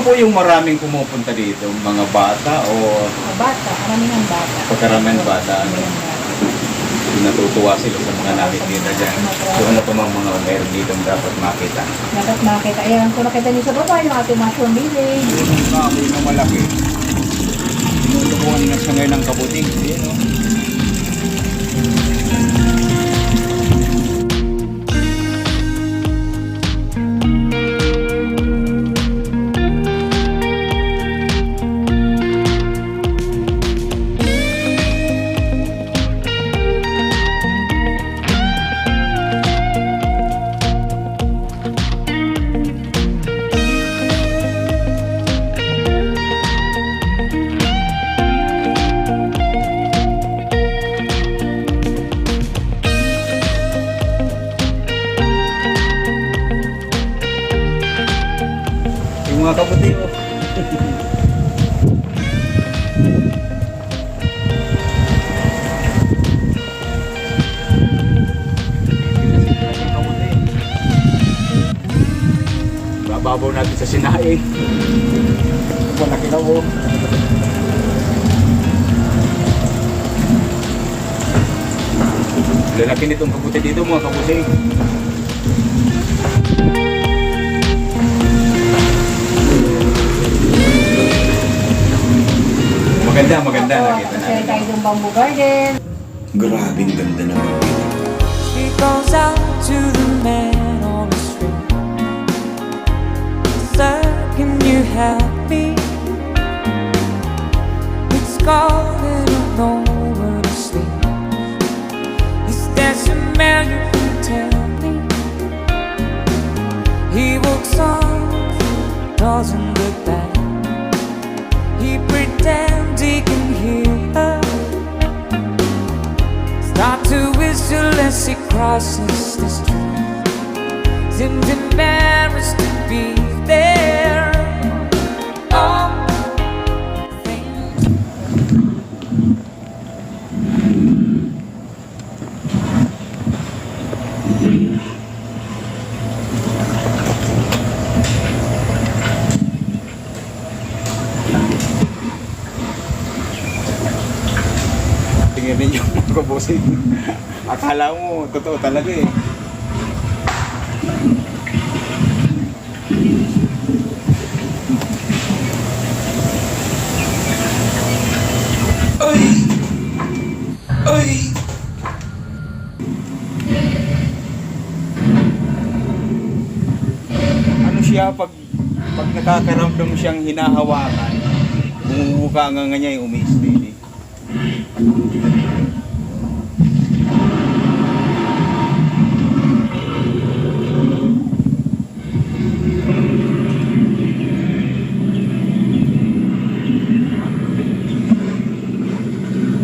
po yung maraming pumupunta dito? Mga bata o Bata, karamihan bata. pagkaramihan bata? Ano? Karamihan bata. Natutuwa sila sa mga nakikita dyan. So ano pa mga meron dito dapat makita? Dapat makita. Ayan, kung nakita niyo sa baba, yung ating mushroom village. Yung kahoy na malaki. Tinutulungan na siya ngayon ng kabuting. Ayan o. Yung mga kabuting o. Bababaw natin sa sinaing. Malaki na o. Lalaki nitong kabuti dito mga kabuting. Maganda nakita Kasi natin. tayo yung bamboo garden. Grabing ganda naman. She goes out to the man on the street. Sir, can you help me? It's cold and I don't know where to sleep. Is there some man you can tell me? He walks on, doesn't look back. He pretends he can hear her. Start to whistle as he crosses the street. Seems embarrassed to be there. Oh, Tingnan ninyo mga kabusing. Akala mo, totoo talaga eh. Ay! Ay! Ano siya pag nakakaramdam siyang hinahawakan, bumubuka nga niya yung umi-steady.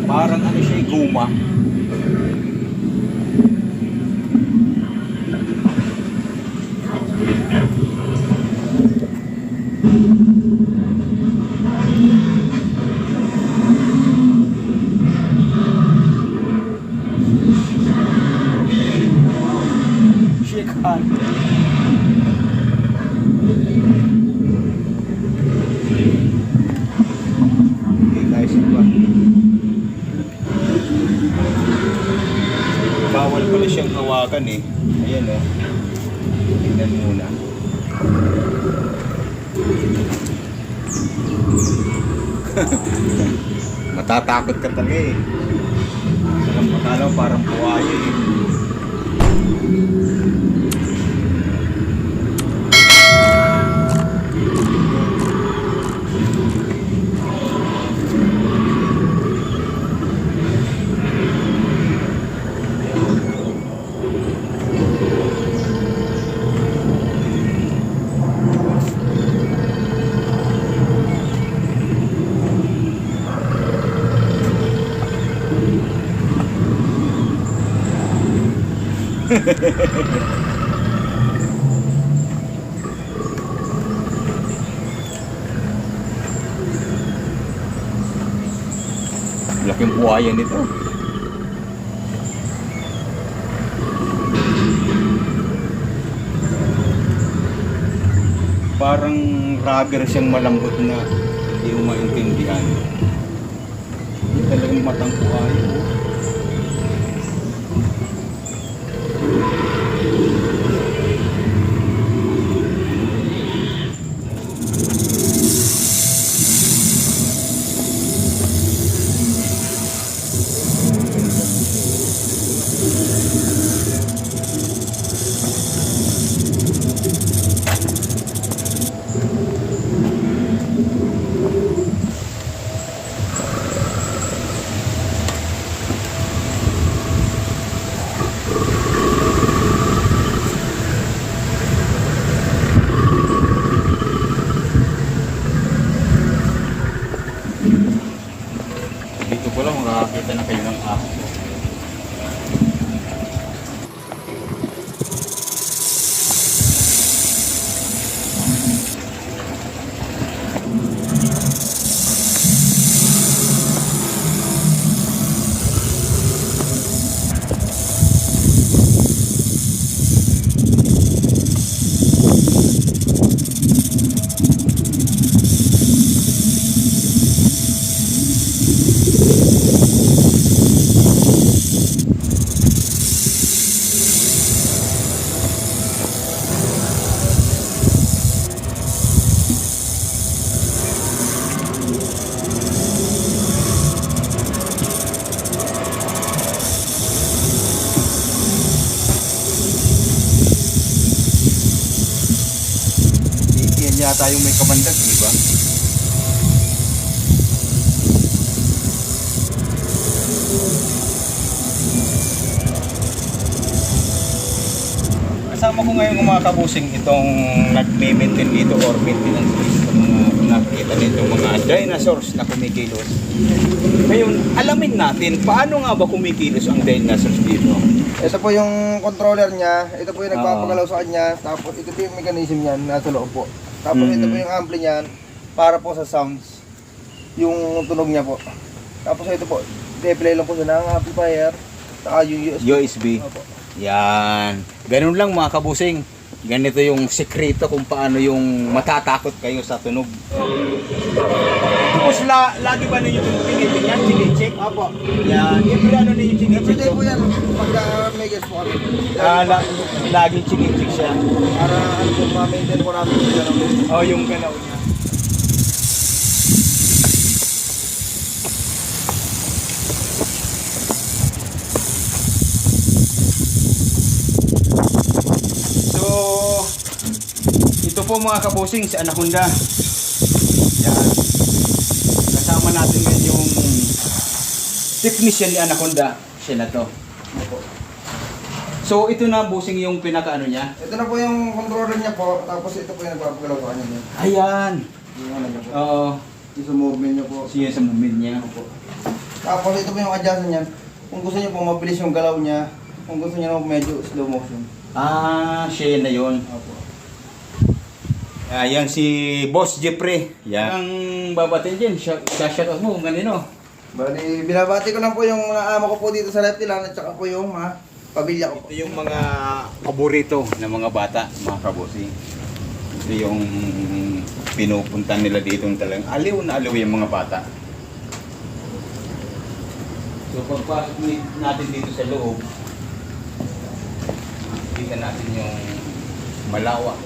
Parang ano siya, guma. Shake hand. Okay guys, iba. Bawal pala siyang hawakan eh. Ayan o. Tingnan muna. Matatakot ka talaga eh. Salang makalaw parang buhaya eh. Laking buhaya nito. Parang rubber siyang malambot na hindi mo maintindihan. Hindi talagang matangkuhan. Dito ko lang makakakita na kayo ng aso. Yan yata yung may kamandag, di ba? Kasama ko ngayon mga kabusing itong nagme-maintain dito or maintenance sa mga nakikita nito mga dinosaurs na kumikilos. Ngayon, alamin natin paano nga ba kumikilos ang dinosaurs dito. Ito po yung controller niya, ito po yung nagpapagalaw sa kanya, tapos ito po yung mechanism niyan nasa loob po. Tapos ito po yung ampli niyan para po sa sounds, yung tunog niya po. Tapos ito po, i-play lang po siya ng amplifier, saka yung USB. USB. Opo. Yan. Ganun lang mga kabusing. Ganito yung sekreto kung paano yung matatakot kayo sa tunog. Tapos lagi ba ninyo yung tinitingnan, chine-check? Apo. Yan. Every ano ninyo chine-check? Everyday po yan, pagka may guest po kami. Laging chine-check siya. Para ano po, ma-maintain po namin yung galaw. Oh, yung galaw niya. So, ito po mga kabusing sa Anaconda. Yan. Kasama natin ngayon yung technician ni Anaconda. Siya na to. So, ito na busing yung pinaka-ano niya. Ito na po yung controller niya po, tapos ito po yung nagpapagalaw sa kanya niya. Ayan. Yung ano niya po. Oo. Yung sa movement niya po. Siya sa moment niya. Tapos ito po yung adjustment niya. Kung gusto niyo po mabilis yung galaw niya, kung gusto niyo naman medyo slow motion. Ah, siya na yun. Opo. Ayan si Boss Jeffrey. Yan. Ang babatin dyan, shout out mo, ganino. Bali, binabati ko lang po yung mga amo ko po dito sa Lefty Land at saka po yung mga pamilya ko po. Ito yung mga paborito ng mga bata, mga kabosi. Ito yung pinupunta nila dito talagang aliw na aliw yung mga bata. So pagpasok natin dito sa loob, makikita natin yung malawak.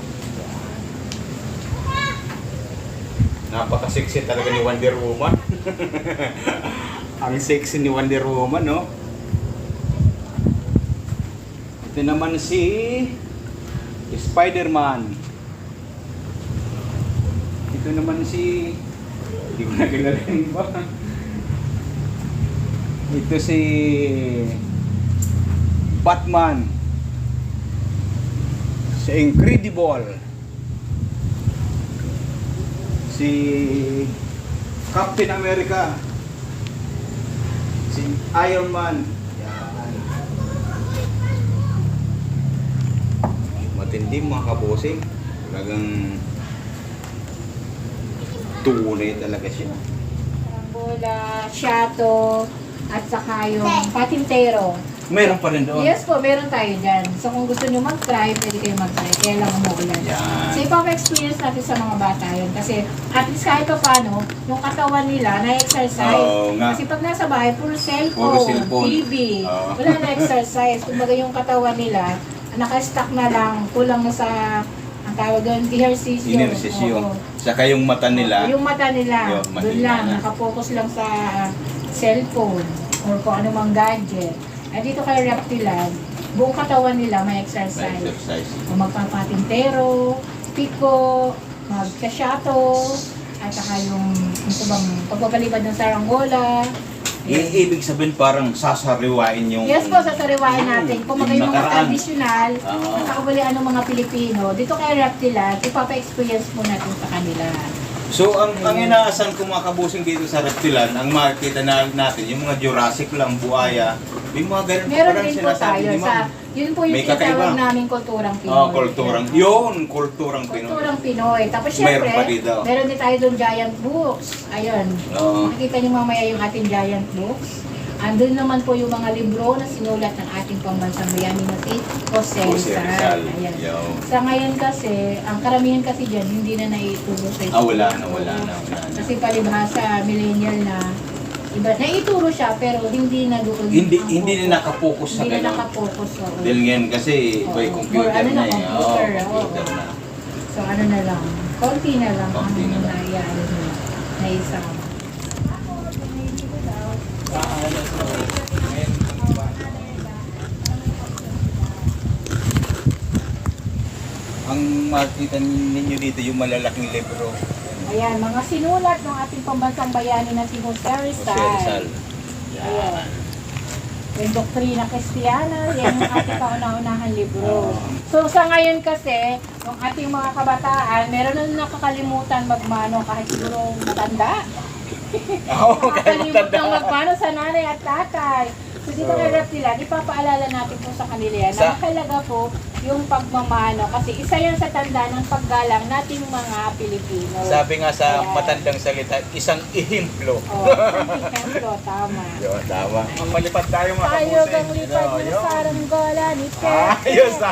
Napaka-sexy talaga ni Wonder Woman. Ang sexy ni Wonder Woman, no? Ito naman si Spider-Man. Ito naman si... Hindi ko na kilala yung iba. Ito si... Batman. Si Incredible. Si Captain America. Si Iron Man. Yan. Matindi mga kabosing. Talagang tunay talaga siya. Bola, shato, at saka yung patintero. Meron pa rin doon. Yes po, meron tayo dyan. So kung gusto nyo mag-try, pwede kayo mag-try. Kaya lang umuulan. Yan. So ipapa-experience natin sa mga bata yun. Kasi at least kahit pa paano, yung katawan nila na-exercise. Oo nga. Kasi pag nasa bahay, puro Puro cellphone, cellphone. TV. Oo. Wala na exercise. Kumbaga yung katawan nila, naka-stuck na lang, kulang na sa, ang tawag doon, ehersisyo. Inersisyo. Oo. Saka yung mata nila. Yung mata nila, Yung doon mahina lang, na. nakapokus lang sa cellphone or kung ano mang gadget. At dito kay Reptiland, buong katawan nila may May exercise. exercise. O magpapatintero, piko, magkasyato, at saka yung ito bang pagpapalibad ng saranggola. Ibig sabihin parang sasariwain yung... Yes po, sasariwain natin. Kung mga yung mga nakaraan. tradisyonal, Oo. nakakabalian ng mga Pilipino, dito kay Reptiland, ipapa-experience mo natin sa kanila. So, ang inaasahan ko mga kabusing dito sa Reptiland, ang makikita natin, yung mga Jurassic lang, buhaya, may mga ganun pa Meron parang din po sinasabi tayo ni sa, Ma'am. yun po yung May kakaiba. tinatawag namin kulturang Pinoy. Oh, kulturang, yun, kulturang Pinoy. Kulturang Pinoy. Tapos Meron syempre, pa dito. meron din tayo doon giant books. Ayun. Oo. Makikita niyo mamaya yung ating giant books. Andun naman po yung mga libro na sinulat ng ating pambansang bayani na si Jose Jose Rizal. Rizal. Ayan. Yo. Sa ngayon kasi, ang karamihan kasi dyan, hindi na naituro sa Wala na. Kasi palibhasa, millennial na, iba, naituro siya pero hindi na doon. Hindi na nakapokus sa Hindi na ganun. nakapokus. Oo. Dahil ngayon kasi by Oo. computer Or ano na na, eh. computer, Computer oo. na. So ano na lang, konti na lang Konti na ang lang. naiano nila, naisama. Ang makikita ninyo dito yung malalaking libro. Ayan, mga sinulat ng ating pambansang bayani na si Jose Jose Rizal. Rizal. Ayan. Yung Doktrina Kristiyana, yan yung ating kauna-unahang libro. So sa ngayon kasi, yung ating mga kabataan, meron na nakakalimutan magmano kahit siguro matanda. Oo, kaya Nakakalimutan matanda. magmano sa nanay at tatay. So dito kay Reptiland, ipapaalala natin po sa kanila yan na Sa- mahalaga po yung pagmamano kasi isa yan sa tanda ng paggalang nating mga Pilipino. Sabi nga sa Ayan. matandang salita, isang ihimplo. Oh, isang ehemplo, tama. Yun, tama. Ang malipad tayo mga Tayo kabusing. gang lipad Yun, na yun. saranggola ni Ayos na.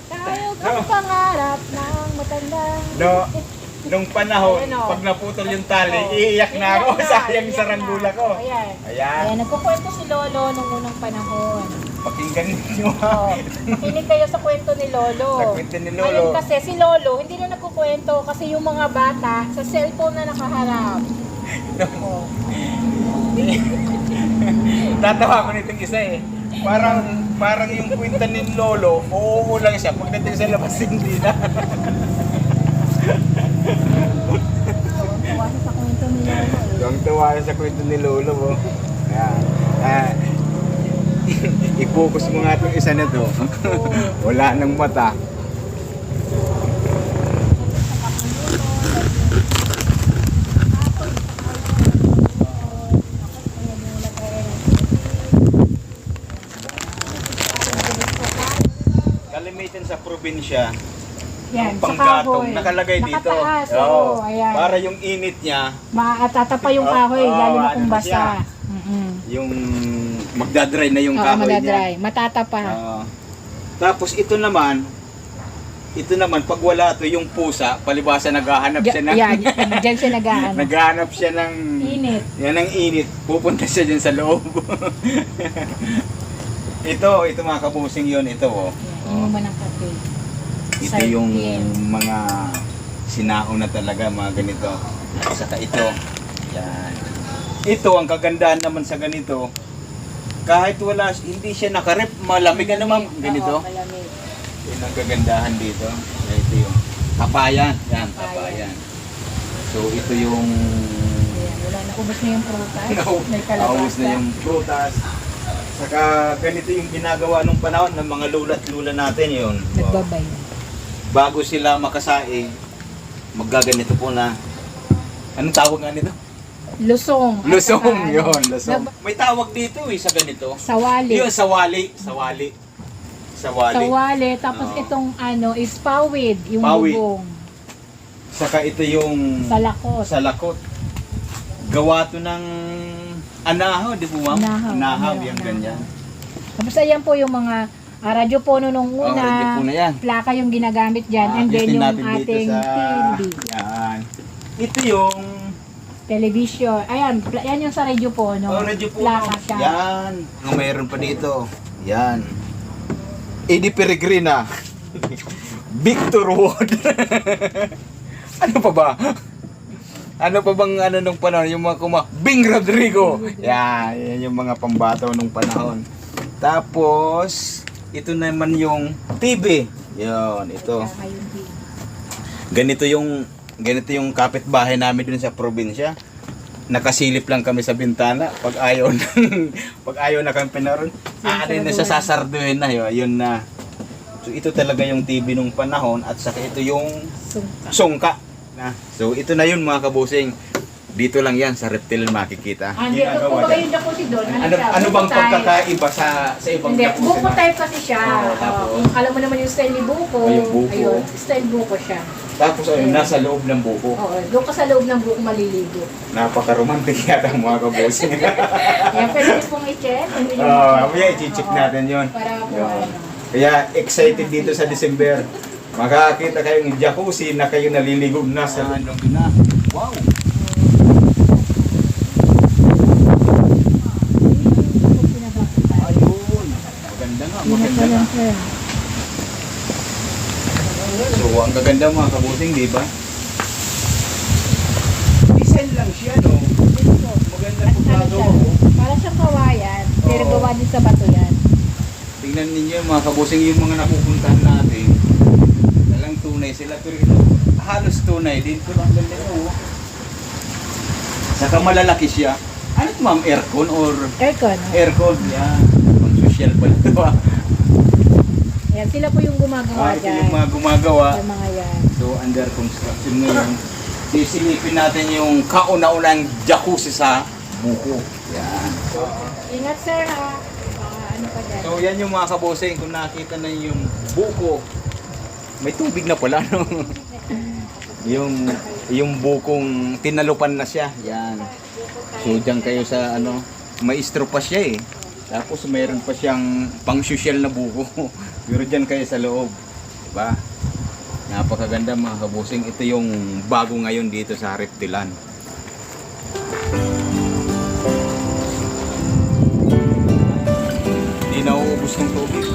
Tayo gang pangarap ng matandang. No, nung panahon, Ayan, oh. pag naputol yung tali, Oh. iiyak na ako. Iiyak na, Sayang iiyak sa na. ranggula ko. Ayan. Ayan, Ayan, nagkukwento si Lolo nung unang panahon. pakinggan niyo. Oh, makinig kayo sa kwento ni Lolo. Sa kwento ni Lolo. Ngayon kasi si Lolo, hindi na nagkukwento kasi yung mga bata sa cellphone na nakaharap. Oh. Tatawa ko nitong isa eh. Parang yung kwenta ni Lolo, oo lang siya. Pagdating sa labas, hindi na. Tuwa sa kwento ni Lolo. Yung tuwa sa kwento ni Lolo mo. Ayan. I-focus mo nga itong isa na to. Wala nang mata. Kalimitan sa probinsya, Yan, ang sa panggatong kahoy. nakalagay dito. Nakataas, Oo. oo, ayan. Para yung init niya, Maatata pa yung Oo, kahoy, lalo na ano kung na siya. basa. Mm-mm. yung magdadry na yung Oo, kahoy niya. madadry. Matata pa. Oo. Tapos ito naman, pag wala to yung pusa, palibasa naghahanap siya ng Yan, dyan siya nag-aano. naghahanap siya ng Init. Yan ang init. Pupunta siya dyan sa loob. ito mga kabusing yon ito oh. Inom mo ng kape. Ito yung Sardine. mga sinao na talaga, mga ganito. At saka ito. Yan. Ito, ang kagandahan naman sa ganito, kahit hindi siya nakarep, malamig na naman. Ganito. Oo, malamig. Yun ang kagandahan dito. Ito yung kapayan. Yan, kapayan. So, ito yung Ayan, wala na. Ubus na yung prutas. May kalabasa. naubos na yung prutas. Saka ganito yung ginagawa nung panahon ng mga lula't lula natin yun. Nagbabay. Bago sila makasaing, maggaganito po na, anong tawag nga nito? Lusong. At Lusong, saka ano, yun, lusong. May tawag dito sa ganito. Sawali. Yun, sawali. Sawali. Sawali. Tapos Oo. itong ano is pawid. Yung Pawid. bubong. Saka ito yung Salakot. salakot. Gawa to ng anahaw, di po ma'am? Anahaw, Anahaw, anahaw, yung anahaw. ganyan. Tapos ayan po yung mga radyo pono nung Oh, una. radyo po na yan. Plaka yung ginagamit dyan. And then Akitin yung natin dito ating TV. Yan. Ito yung Television. Ayan, yan yung sa radyo pono. radyo po. Plaka siya. Yan. Mayroon pa dito. Yan. Eddie Peregrina. Victor Wood. Ano pa ba? Ano pa bang ano nung panahon? Yung mga Bing Rodrigo. Yan yung mga pambataw nung panahon. Tapos, ito naman yung TV. Yan, ito. Plaka yung TV. Ganito yung kapitbahay namin dun sa probinsya. Nakasilip lang kami sa bintana pag ayaw na kami pinaroon. Na sasarduhin na yun na. So ito talaga yung TV nung panahon at saka ito yung sungka. So ito na yun mga kabusing. Dito lang yan sa reptile makikita. Hindi, kung ba yung jacuzzi doon, Ano bang pagkakaiba sa ibang Hindi, jacuzzi buko na? type kasi siya. Tapos? Kung alam mo naman yung style ni buko. Yung buko. Ayun, style buko siya. Tapos ayun, nasa loob ng buko. Oo, doon ka sa loob ng buko maliligo. Napaka-romantic yata mga kabusing. Kaya pwede rin pong i-check. Mamaya i-check natin yun. Para po Yun. Kaya excited dito sa December. Makakita kayong jacuzzi na kayo naliligog na sa ano na. Wow! Ayun! Maganda nga, maganda nga. So, ang gaganda mga kabusing, di ba? Design lang siya, no? Maganda po gagawa ko. Para siyang kawayan. Pero Oo. gawa din sa bato yan. Tingnan ninyo mga kabusing yung mga napupuntahan natin. Talang tunay sila pero ito halos tunay din pero ang ganda mo. Saka malalaki siya. Ano ito ma'am? Aircon or Aircon. aircon? Yan. Pang social pala ito ah. Yan, sila po yung gumagawa Ito dyan. yung mga gumagawa. Sa mga yan. So under construction ngayon. Sisilipin natin yung kauna-unang jacuzzi sa buko. Yan. Ingat sir ha. Ano pa dyan? So yan yung mga kaboseng kung nakita na yung buko. May tubig na pala no. yung bukong tinalupan na siya. Yan. So diyan kayo sa ano, maestro pa siya eh. Tapos mayroon pa siyang pang-social na buko. Pero diyan kayo sa loob. Diba? Napakaganda mga kaboseng. Ito yung bago ngayon dito sa Reptilan. Hindi nauubos ng tubig.